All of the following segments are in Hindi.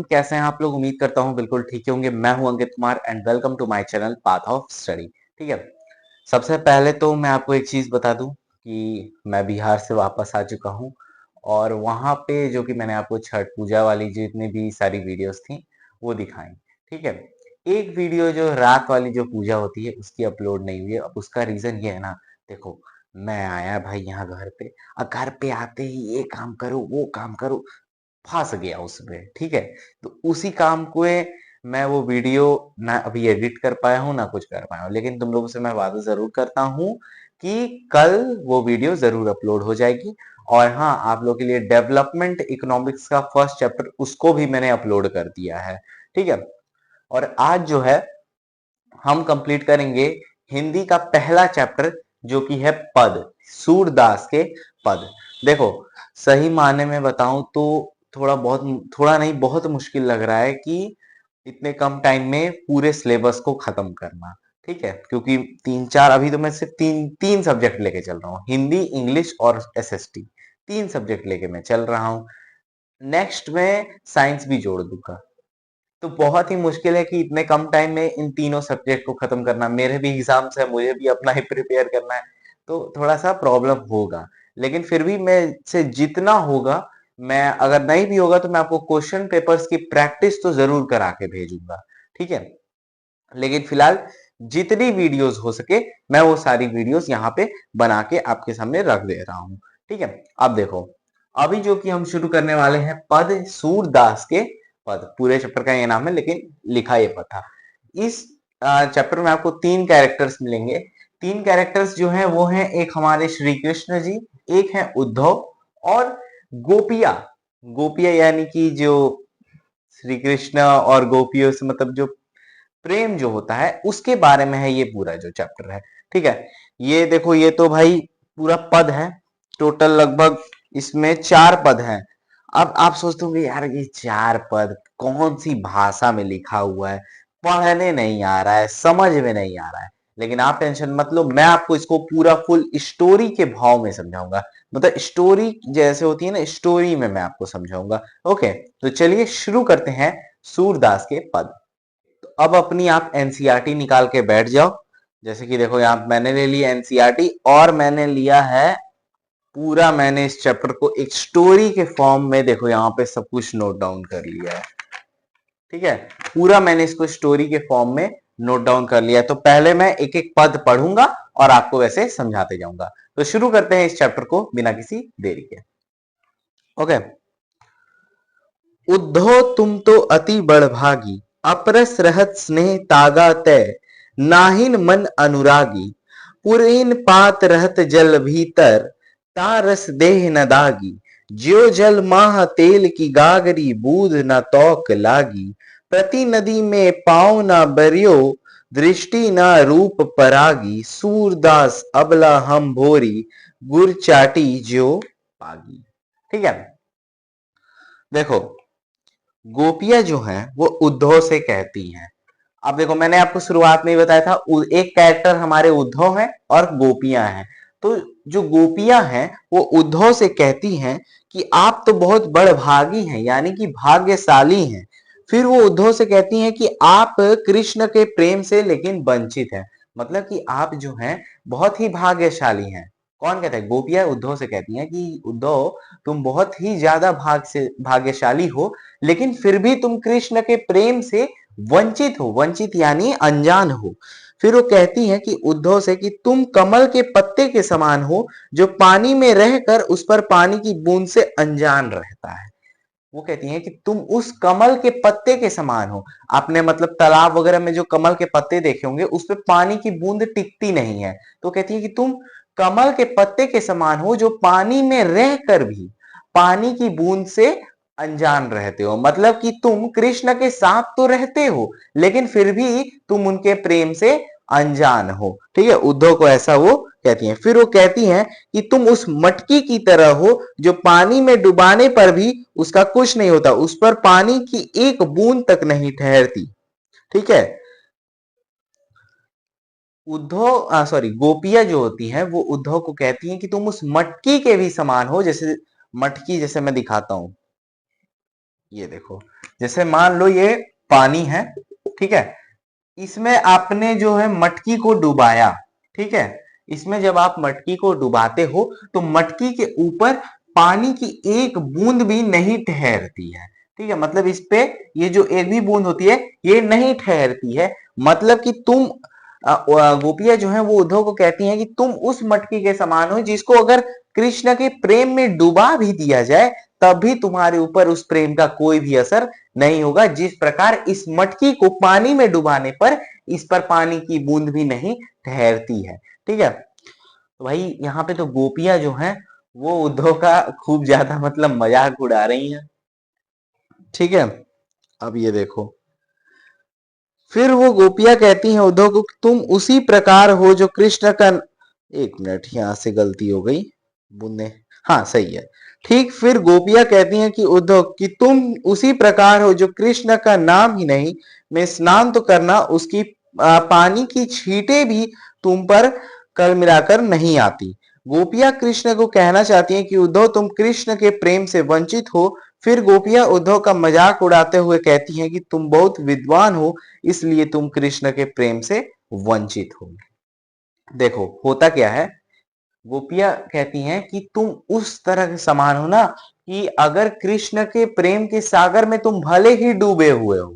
कैसे हैं आप लोग? उम्मीद करता हूँ बिल्कुल ठीक ही होंगे। मैं हूं Ankit Kumar and welcome to my channel path of study. ठीक है, सबसे पहले तो मैं आपको एक चीज बता दूं कि मैं बिहार से वापस आ चुका हूं और वहां पे जो कि मैंने आपको छठ पूजा वाली जितनी भी सारी वीडियोस थी वो दिखाई। ठीक है, एक वीडियो जो रात वाली जो पूजा होती है उसकी अपलोड नहीं हुई है। अब उसका रीजन ये है ना, देखो मैं आया भाई यहाँ घर पे, और घर पे आते ही ये काम करो वो काम करो, फंस गया उसमें। ठीक है, तो उसी काम को मैं वो वीडियो ना अभी एडिट कर पाया हूँ ना कुछ कर पाया हूँ, लेकिन तुम लोगों से मैं वादा जरूर करता हूँ कि कल वो वीडियो जरूर अपलोड हो जाएगी। और हाँ, आप लोग के लिए डेवलपमेंट इकोनॉमिक्स का फर्स्ट चैप्टर उसको भी मैंने अपलोड कर दिया है। ठीक है, और आज जो है हम कंप्लीट करेंगे हिंदी का पहला चैप्टर जो कि है पद, सूरदास के पद। देखो, सही मायने में बताऊं तो थोड़ा नहीं बहुत मुश्किल लग रहा है कि इतने कम टाइम में पूरे सिलेबस को खत्म करना। ठीक है, क्योंकि तीन चार अभी तो मैं सिर्फ तीन तीन सब्जेक्ट लेके चल रहा हूँ, हिंदी इंग्लिश और एसएसटी। तीन सब्जेक्ट लेके मैं चल रहा हूँ, नेक्स्ट में साइंस भी जोड़ दूंगा। तो बहुत ही मुश्किल है कि इतने कम टाइम में इन तीनों सब्जेक्ट को खत्म करना। मेरे भी एग्जाम्स है, मुझे भी अपना ही प्रिपेयर करना है, तो थोड़ा सा प्रॉब्लम होगा। लेकिन फिर भी मैं से जितना होगा, मैं अगर नहीं भी होगा तो मैं आपको क्वेश्चन पेपर्स की प्रैक्टिस तो जरूर करा के भेजूंगा। ठीक है, लेकिन फिलहाल जितनी वीडियोस हो सके मैं वो सारी वीडियोस यहाँ पे बना के आपके सामने रख दे रहा हूँ। ठीक है, अब देखो, अभी जो कि हम शुरू करने वाले हैं पद, सूरदास के पद। पूरे चैप्टर का ये नाम है, लेकिन लिखा ये पद था। इस चैप्टर में आपको तीन कैरेक्टर्स मिलेंगे। तीन कैरेक्टर्स जो हैं वो हैं, एक हमारे श्री कृष्ण जी, एक है उद्धव, और गोपिया। गोपिया यानी कि जो श्री कृष्ण और गोपियों से मतलब जो प्रेम जो होता है उसके बारे में है ये पूरा जो चैप्टर है। ठीक है, ये देखो, ये तो भाई पूरा पद है। टोटल लगभग इसमें चार पद हैं। अब आप सोचते होंगे यार ये चार पद कौन सी भाषा में लिखा हुआ है, पढ़ने नहीं आ रहा है, समझ में नहीं आ रहा है। लेकिन आप टेंशन मत लो, मैं आपको इसको पूरा फुल स्टोरी के भाव में समझाऊंगा। मतलब स्टोरी जैसे होती है ना, स्टोरी में मैं आपको समझाऊंगा। ओके, तो चलिए शुरू करते हैं सूरदास के पद। तो अब अपनी आप एनसीईआरटी निकाल के बैठ जाओ। जैसे कि देखो, यहाँ मैंने ले लिया एनसीईआरटी और मैंने लिया है पूरा, मैंने इस चैप्टर को एक स्टोरी के फॉर्म में, देखो यहाँ पे सब कुछ नोट डाउन कर लिया है। ठीक है, पूरा मैंने इसको स्टोरी के फॉर्म में नोट डाउन कर लिया है। तो पहले मैं एक एक पद पढ़ूंगा और आपको वैसे समझाते जाऊंगा। तो शुरू करते हैं इस चैप्टर को बिना किसी देरी के। ओके, उद्धो तुम तो अति बड़भागी, अपरस रहत स्नेह तागा तय, नाहिन मन अनुरागी, पुरहिन पात रहत जल भीतर, तारस देह न दागी, ज्यो जल माह तेल की गागरी, बूध न तौक लागी, प्रति नदी में पाँव न बरियो, दृष्टि न रूप परागी, सूरदास अबला हम भोरी, गुर चाटी ज्यो पागी। ठीक है, देखो, गोपियां जो हैं वो उद्धव से कहती हैं। अब देखो, मैंने आपको शुरुआत में ही बताया था एक कैरेक्टर हमारे उद्धव है और गोपियां हैं। तो जो गोपियां हैं वो उद्धव से कहती हैं कि आप तो बहुत बड़भागी हैं, यानी कि भाग्यशाली हैं। फिर वो उद्धव से कहती हैं कि आप कृष्ण के प्रेम से लेकिन वंचित हैं, मतलब कि आप जो हैं बहुत ही भाग्यशाली हैं। कौन कहता है? गोपियां उद्धव से कहती हैं कि उद्धव, तुम बहुत ही ज्यादा भाग्यशाली हो, लेकिन फिर भी तुम कृष्ण के प्रेम से वंचित हो। वंचित यानी अनजान हो। फिर वो कहती हैं कि उद्धव से कि तुम कमल के पत्ते के समान हो, जो पानी में रहकर उस पर पानी की बूंद से अनजान रहता है। वो कहती हैं कि तुम उस कमल के पत्ते के समान हो। आपने मतलब तालाब वगैरह में जो कमल के पत्ते देखे होंगे उस पे पानी की बूंद टिकती नहीं है। तो कहती है कि तुम कमल के पत्ते के समान हो, जो पानी में रहकर भी पानी की बूंद से अनजान रहते हो। मतलब कि तुम कृष्ण के साथ तो रहते हो, लेकिन फिर भी तुम उनके प्रेम से अनजान हो। ठीक है, उद्धव को ऐसा वो कहती हैं। फिर वो कहती हैं कि तुम उस मटकी की तरह हो, जो पानी में डुबाने पर भी उसका कुछ नहीं होता, उस पर पानी की एक बूंद तक नहीं ठहरती। ठीक है, उद्धव सॉरी गोपियां जो होती हैं वो उद्धव को कहती हैं कि तुम उस मटकी के भी समान हो। जैसे मटकी, जैसे मैं दिखाता हूं, ये देखो, जैसे मान लो ये पानी है, ठीक है, इसमें आपने जो है मटकी को डुबाया, ठीक है, इसमें जब आप मटकी को डुबाते हो तो मटकी के ऊपर पानी की एक बूंद भी नहीं ठहरती है, ठीक है, मतलब इस पे ये जो एक भी बूंद होती है ये नहीं ठहरती है। मतलब कि तुम गोपियां जो है वो उद्धव को कहती हैं कि तुम उस मटकी के समान हो जिसको अगर कृष्ण के प्रेम में डुबा भी दिया जाए तब भी तुम्हारे ऊपर उस प्रेम का कोई भी असर नहीं होगा, जिस प्रकार इस मटकी को पानी में डुबाने पर इस पर पानी की बूंद भी नहीं ठहरती है, ठीक है। तो भाई यहाँ पे तो गोपियां जो हैं वो उद्धव का खूब ज्यादा मतलब मजाक उड़ा रही हैं, ठीक है। अब ये देखो, फिर वो गोपियां कहती हैं उद्धव को कि तुम उसी प्रकार हो जो कृष्ण का, एक मिनट यहां से गलती हो गई, बुनने, हाँ सही है, ठीक। फिर गोपियां कहती हैं कि उद्धव कि तुम उसी प्रकार हो जो कृष्ण का नाम ही नहीं में स्नान तो करना, उसकी पानी की छींटे भी तुम पर कल मिलाकर नहीं आती। गोपियां कृष्ण को कहना चाहती हैं कि उद्धव तुम कृष्ण के प्रेम से वंचित हो। फिर गोपियां उद्धव का मजाक उड़ाते हुए कहती हैं कि तुम बहुत विद्वान हो, इसलिए तुम कृष्ण के प्रेम से वंचित हो। देखो होता क्या है, गोपियां कहती हैं कि तुम उस तरह के समान हो ना कि अगर कृष्ण के प्रेम के सागर में तुम भले ही डूबे हुए हो,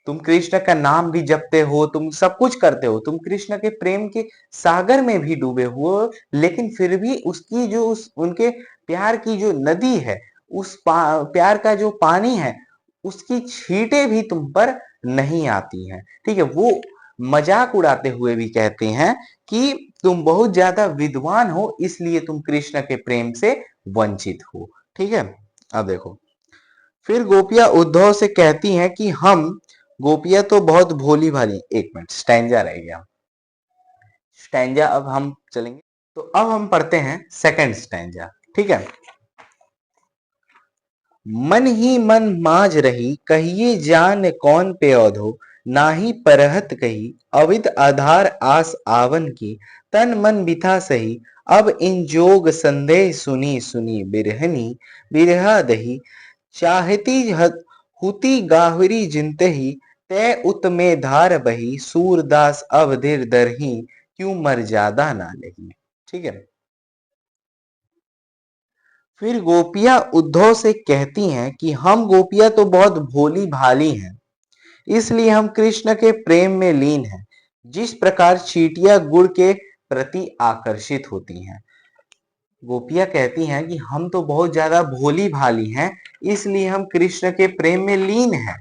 तुम कृष्ण का नाम भी जपते हो, तुम सब कुछ करते हो, तुम कृष्ण के प्रेम के सागर में भी डूबे हो, लेकिन फिर भी उसकी जो उस उनके प्यार की जो नदी है, उस प्यार का जो पानी है, उसकी छींटे भी तुम पर नहीं आती हैं, ठीक है। वो मजाक उड़ाते हुए भी कहते हैं कि तुम बहुत ज्यादा विद्वान हो, इसलिए तुम कृष्ण के प्रेम से वंचित हो, ठीक है। अब देखो, फिर गोपियां उद्धव से कहती हैं कि हम गोपियां तो बहुत भोली भाली, एक मिनट स्टैंजा रह गया, स्टैंजा अब हम चलेंगे। तो अब हम पढ़ते हैं सेकंड स्टैंजा, ठीक है। मन ही मन माज रही कहिए जान कौन पे औधो, नाही परहत कही अविद आधार आस आवन की, तन मन बिथा सही अब इन जोग संदेह सुनी सुनी बिरहनी, बिरहा दही चाहती हुती गाहरी जिनतही, तय उत में धार बही सूरदास अवधिर दरही, क्यों मर्यादा ना लही, ठीक है। फिर गोपियां उद्धव से कहती हैं कि हम गोपियां तो बहुत भोली भाली हैं, इसलिए हम कृष्ण के प्रेम में लीन हैं, जिस प्रकार चींटियां गुड़ के प्रति आकर्षित होती हैं। गोपियां कहती हैं कि हम तो बहुत ज्यादा भोली भाली हैं, इसलिए हम कृष्ण के प्रेम में लीन हैं,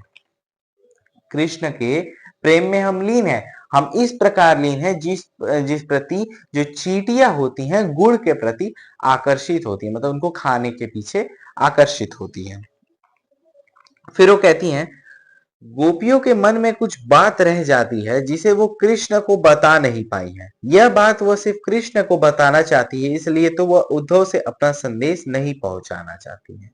कृष्ण के प्रेम में हम लीन हैं। हम इस प्रकार लीन हैं जिस जिस प्रति जो चींटियां होती हैं गुड़ के प्रति आकर्षित होती हैं, मतलब उनको खाने के पीछे आकर्षित होती हैं। फिर वो कहती हैं गोपियों के मन में कुछ बात रह जाती है जिसे वो कृष्ण को बता नहीं पाई है, यह बात वो सिर्फ कृष्ण को बताना चाहती है, इसलिए तो वह उद्धव से अपना संदेश नहीं पहुंचाना चाहती है।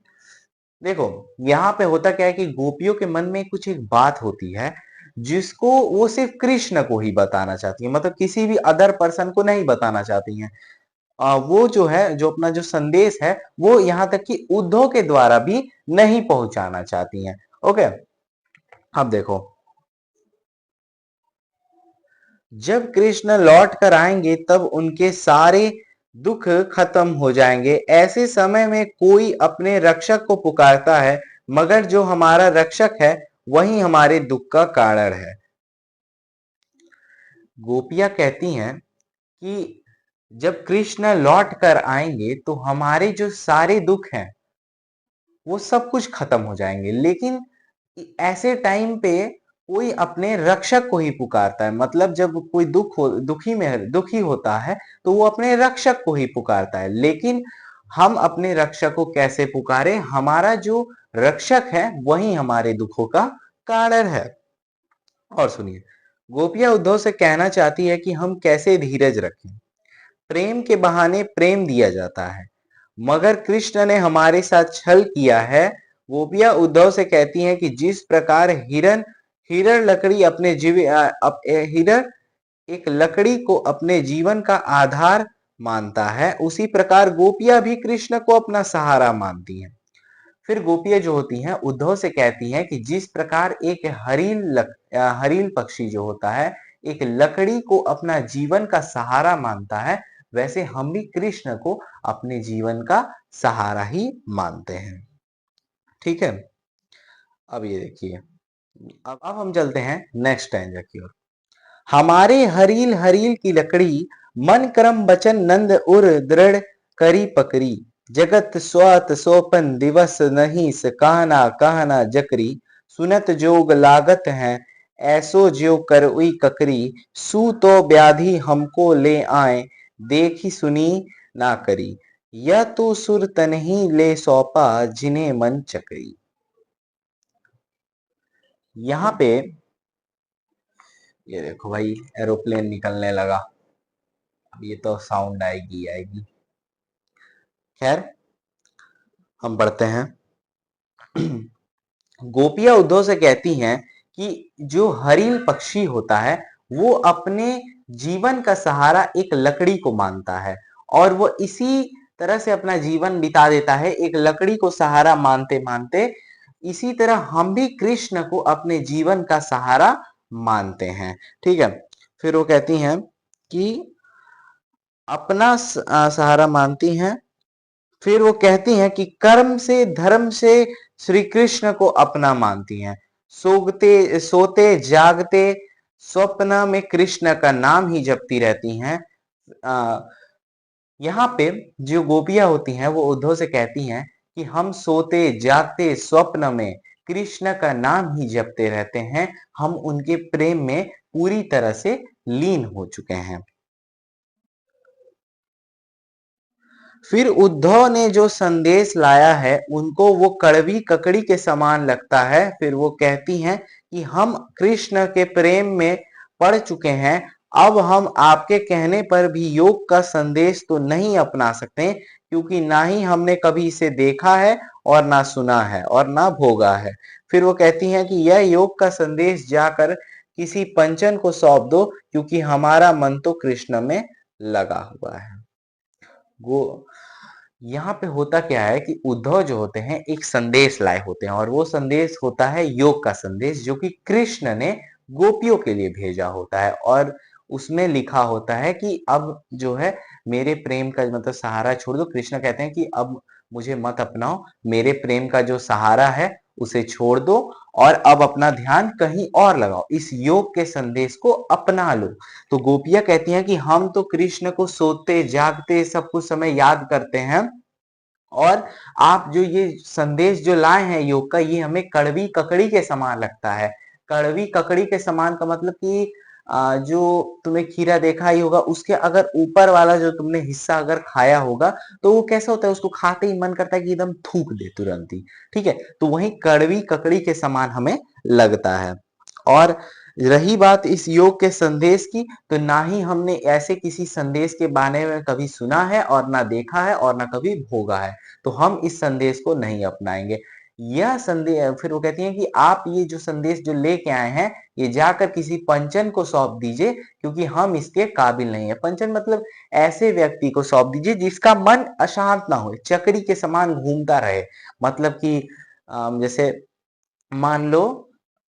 देखो यहाँ पे होता क्या है कि गोपियों के मन में कुछ एक बात होती है जिसको वो सिर्फ कृष्ण को ही बताना चाहती है, मतलब किसी भी अदर पर्सन को नहीं बताना चाहती हैं। वो जो है जो अपना जो संदेश है वो यहाँ तक कि उद्धव के द्वारा भी नहीं पहुंचाना चाहती हैं, ओके। अब देखो, जब कृष्ण लौट कर आएंगे तब उनके सारे दुख खत्म हो जाएंगे। ऐसे समय में कोई अपने रक्षक को पुकारता है, मगर जो हमारा रक्षक है वही हमारे दुख का कारण है। गोपियां कहती हैं कि जब कृष्ण लौट कर आएंगे तो हमारे जो सारे दुख हैं वो सब कुछ खत्म हो जाएंगे, लेकिन ऐसे टाइम पे कोई अपने रक्षक को ही पुकारता है, मतलब जब कोई दुखी होता है तो वो अपने रक्षक को ही पुकारता है, लेकिन हम अपने रक्षक को कैसे पुकारे, हमारा जो रक्षक है वही हमारे दुखों का कारण है। और सुनिए, गोपियां उद्धव से कहना चाहती है कि हम कैसे धीरज रखें, प्रेम के बहाने प्रेम दिया जाता है, मगर कृष्ण ने हमारे साथ छल किया है। गोपियां उद्धव से कहती हैं कि जिस प्रकार हिरण हिरण लकड़ी अपने हिरण एक लकड़ी को अपने जीवन का आधार मानता है, उसी प्रकार गोपियां भी कृष्ण को अपना सहारा मानती हैं। फिर गोपियां जो होती हैं उद्धव से कहती हैं कि जिस प्रकार एक हरील पक्षी जो होता है एक लकड़ी को अपना जीवन का सहारा मानता है, वैसे हम भी कृष्ण को अपने जीवन का सहारा ही मानते हैं। ठीक है, अब ये देखिए, अब हम चलते हैं नेक्स्ट स्टैंजा की ओर। हमारे हरील हरील की लकड़ी, मन क्रम बचन नंद उर दृढ़ करी पकड़ी, जगत स्वात सोपन दिवस नहीं स कहना कहना जकरी, सुनत जोग लागत है ऐसो ज्यो करउई ककरी, सू तो व्याधि हमको ले आए देखी सुनी ना करी, यह तो सुर तन ही ले सौंपा जिन्हें मन चकरी। यहाँ पे ये देखो भाई, एरोप्लेन निकलने लगा। अब ये तो साउंड आएगी आएगी। खैर, हम बढ़ते हैं। गोपियां उद्धव से कहती हैं कि जो हरिण पक्षी होता है वो अपने जीवन का सहारा एक लकड़ी को मानता है और वो इसी तरह से अपना जीवन बिता देता है, एक लकड़ी को सहारा मानते मानते। इसी तरह हम भी कृष्ण को अपने जीवन का सहारा मानते हैं। ठीक है, फिर वो कहती हैं कि अपना सहारा मानती हैं। फिर वो कहती हैं कि कर्म से धर्म से श्री कृष्ण को अपना मानती हैं, सोते सोते जागते स्वप्न में कृष्ण का नाम ही जपती रहती हैं। यहाँ पे जो गोपियां होती हैं वो उद्धव से कहती हैं कि हम सोते जागते स्वप्न में कृष्ण का नाम ही जपते रहते हैं, हम उनके प्रेम में पूरी तरह से लीन हो चुके हैं। फिर उद्धव ने जो संदेश लाया है उनको वो कड़वी ककड़ी के समान लगता है। फिर वो कहती हैं कि हम कृष्ण के प्रेम में पड़ चुके हैं, अब हम आपके कहने पर भी योग का संदेश तो नहीं अपना सकते, क्योंकि ना ही हमने कभी इसे देखा है और ना सुना है और ना भोगा है। फिर वो कहती हैं कि यह योग का संदेश जाकर किसी पंचन को सौंप दो, क्योंकि हमारा मन तो कृष्ण में लगा हुआ है। वो यहाँ पे होता क्या है कि उद्धव जो होते हैं एक संदेश लाए होते हैं और वो संदेश होता है योग का संदेश, जो कि कृष्ण ने गोपियों के लिए भेजा होता है और उसमें लिखा होता है कि अब जो है मेरे प्रेम का मतलब सहारा छोड़ दो। कृष्ण कहते हैं कि अब मुझे मत अपनाओ, मेरे प्रेम का जो सहारा है उसे छोड़ दो और अब अपना ध्यान कहीं और लगाओ, इस योग के संदेश को अपना लो। तो गोपियां कहती हैं कि हम तो कृष्ण को सोते जागते सब कुछ समय याद करते हैं और आप जो ये संदेश जो लाए हैं योग का, ये हमें कड़वी ककड़ी के समान लगता है। कड़वी ककड़ी के समान का मतलब कि जो तुमने खीरा देखा ही होगा, उसके अगर ऊपर वाला जो तुमने हिस्सा अगर खाया होगा तो वो कैसा होता है, उसको खाते ही मन करता है कि एकदम थूक दे तुरंत ही। ठीक है, तो वही कड़वी ककड़ी के समान हमें लगता है। और रही बात इस योग के संदेश की, तो ना ही हमने ऐसे किसी संदेश के बारे में कभी सुना है और ना देखा है और ना कभी भोगा है, तो हम इस संदेश को नहीं अपनाएंगे। यह संदेश, फिर वो कहती हैं कि आप ये जो संदेश जो लेके आए हैं ये जाकर किसी पंचन को सौंप दीजिए, क्योंकि हम इसके काबिल नहीं है। पंचन मतलब ऐसे व्यक्ति को सौंप दीजिए जिसका मन अशांत ना हो, चक्री के समान घूमता रहे। मतलब कि जैसे मान लो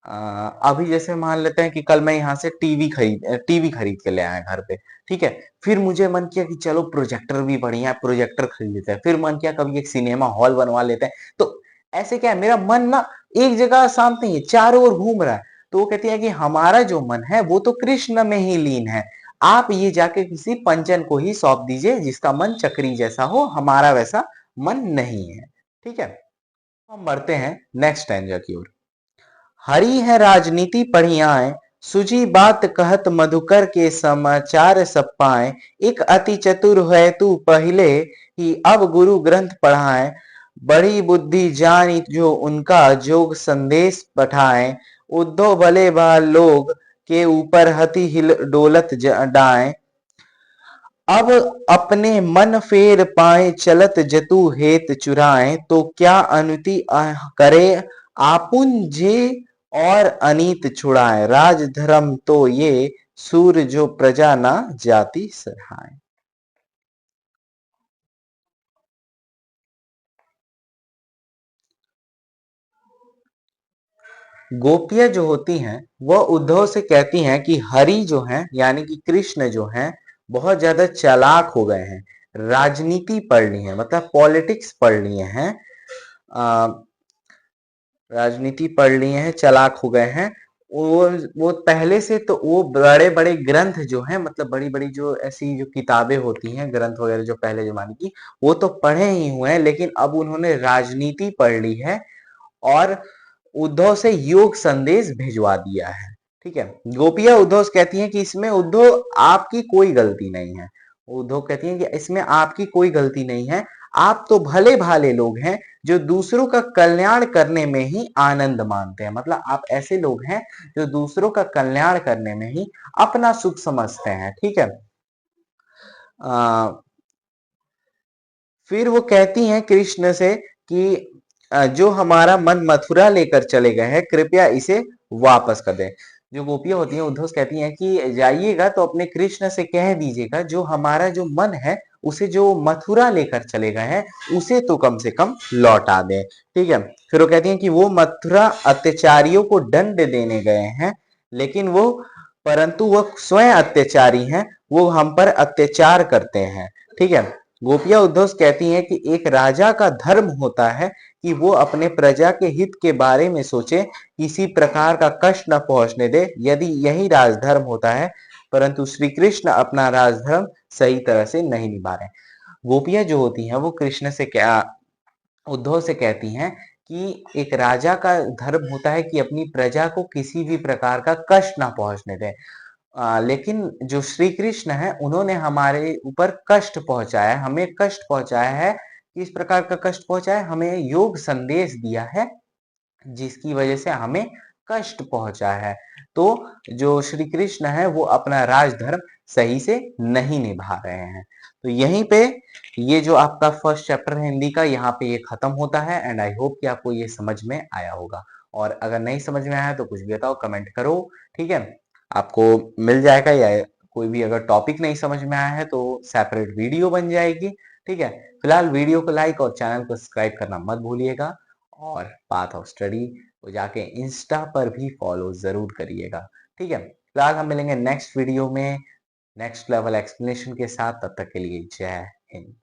अभी जैसे मान लेते हैं कि कल मैं यहाँ से टीवी खरीद के ले आया घर पे। ठीक है, फिर मुझे मन किया कि चलो प्रोजेक्टर भी बढ़िया है, प्रोजेक्टर खरीद लेते हैं। फिर मन किया कभी एक सिनेमा हॉल बनवा लेते हैं। तो ऐसे क्या है, मेरा मन ना एक जगह शांत नहीं है, चारों ओर घूम रहा है। तो वो कहती है कि हमारा जो मन है वो तो कृष्ण में ही लीन है, आप ये जाके किसी पंचन को ही सौंप दीजिए जिसका मन चक्री जैसा हो, हमारा वैसा मन नहीं है। ठीक है, हम बढ़ते हैं नेक्स्ट स्टैंजा की ओर। हरी है राजनीति पढ़ियाए, सुजी बात कहत मधुकर के समाचार सब पाए, एक अति चतुर है तू पहले ही अब गुरु ग्रंथ पढ़ाए, बड़ी बुद्धि जानी जो उनका जोग संदेश पठाए, उद्धव भले भाल लोग के ऊपर हति हिल डोलत डाए, अब अपने मन फेर पाए चलत जतु हेत चुराए, तो क्या अनुति करे आपुन जे और अनीत छुड़ाए, राज धर्म तो ये सूर जो प्रजा ना जाति सहाय। गोपियां जो होती हैं वह उद्धव से कहती हैं कि हरि जो हैं यानी कि कृष्ण जो हैं बहुत ज्यादा चालाक हो गए हैं, राजनीति पढ़ ली है, मतलब पॉलिटिक्स पढ़ लिए हैं, आ, राजनीति पढ़ लिए हैं, चालाक हो गए हैं। वो पहले से तो वो बड़े बड़े ग्रंथ जो हैं, मतलब बड़ी बड़ी जो ऐसी जो किताबें होती हैं, ग्रंथ वगैरह जो पहले जमाने की, वो तो पढ़े ही हुए हैं, लेकिन अब उन्होंने राजनीति पढ़ ली है और उद्धव से योग संदेश भिजवा दिया है। ठीक है, गोपियां उद्धव से कहती हैं कि इसमें उद्धव आपकी कोई गलती नहीं है। उद्धव कहती हैं कि इसमें आपकी कोई गलती नहीं है, आप तो भले भाले लोग हैं जो दूसरों का कल्याण करने में ही आनंद मानते हैं, मतलब आप ऐसे लोग हैं जो दूसरों का कल्याण करने में ही अपना सुख समझते हैं। ठीक है, आ, फिर वो कहती हैं कृष्ण से कि जो हमारा मन मथुरा लेकर चले गए हैं कृपया इसे वापस कर दें। जो गोपियां होती हैं उद्धव से कहती हैं कि जाइएगा तो अपने कृष्ण से कह दीजिएगा जो हमारा जो मन है उसे जो मथुरा लेकर चले गए हैं उसे तो कम से कम लौटा दें। ठीक है, फिर वो कहती हैं कि वो मथुरा अत्याचारियों को दंड देने गए हैं, लेकिन वो परंतु वो स्वयं अत्याचारी हैं, वो हम पर अत्याचार करते हैं। ठीक है, गोपियां उद्धव से कहती हैं कि एक राजा का धर्म होता है कि वो अपने प्रजा के हित के बारे में सोचे, किसी प्रकार का कष्ट न पहुंचने दे, यदि यही राजधर्म होता है, परंतु श्री कृष्ण अपना राजधर्म सही तरह से नहीं निभा रहे। गोपियां जो होती हैं वो कृष्ण से क्या उद्धव से कहती हैं कि एक राजा का धर्म होता है कि अपनी प्रजा को किसी भी प्रकार का कष्ट ना पहुंचने दें। लेकिन जो श्री कृष्ण है उन्होंने हमारे ऊपर कष्ट पहुंचाया है, हमें कष्ट पहुंचाया है। किस प्रकार का कष्ट पहुंचाया है? हमें योग संदेश दिया है जिसकी वजह से हमें कष्ट पहुंचा है। तो जो श्री कृष्ण है वो अपना राजधर्म सही से नहीं निभा रहे हैं। तो यहीं पे ये जो आपका फर्स्ट चैप्टर है हिंदी का यहाँ पे ये खत्म होता है एंड आई होप कि आपको ये समझ में आया होगा। और अगर नहीं समझ में आया तो कुछ भी बताओ, कमेंट करो। ठीक है, आपको मिल जाएगा, या कोई भी अगर टॉपिक नहीं समझ में आया है तो सेपरेट वीडियो बन जाएगी। ठीक है, फिलहाल वीडियो को लाइक और चैनल को सब्सक्राइब करना मत भूलिएगा, और पाथ ऑफ स्टडी को जाके इंस्टा पर भी फॉलो जरूर करिएगा। ठीक है, फिलहाल हम मिलेंगे नेक्स्ट वीडियो में नेक्स्ट लेवल एक्सप्लेनेशन के साथ, तब तक के लिए जय हिंद।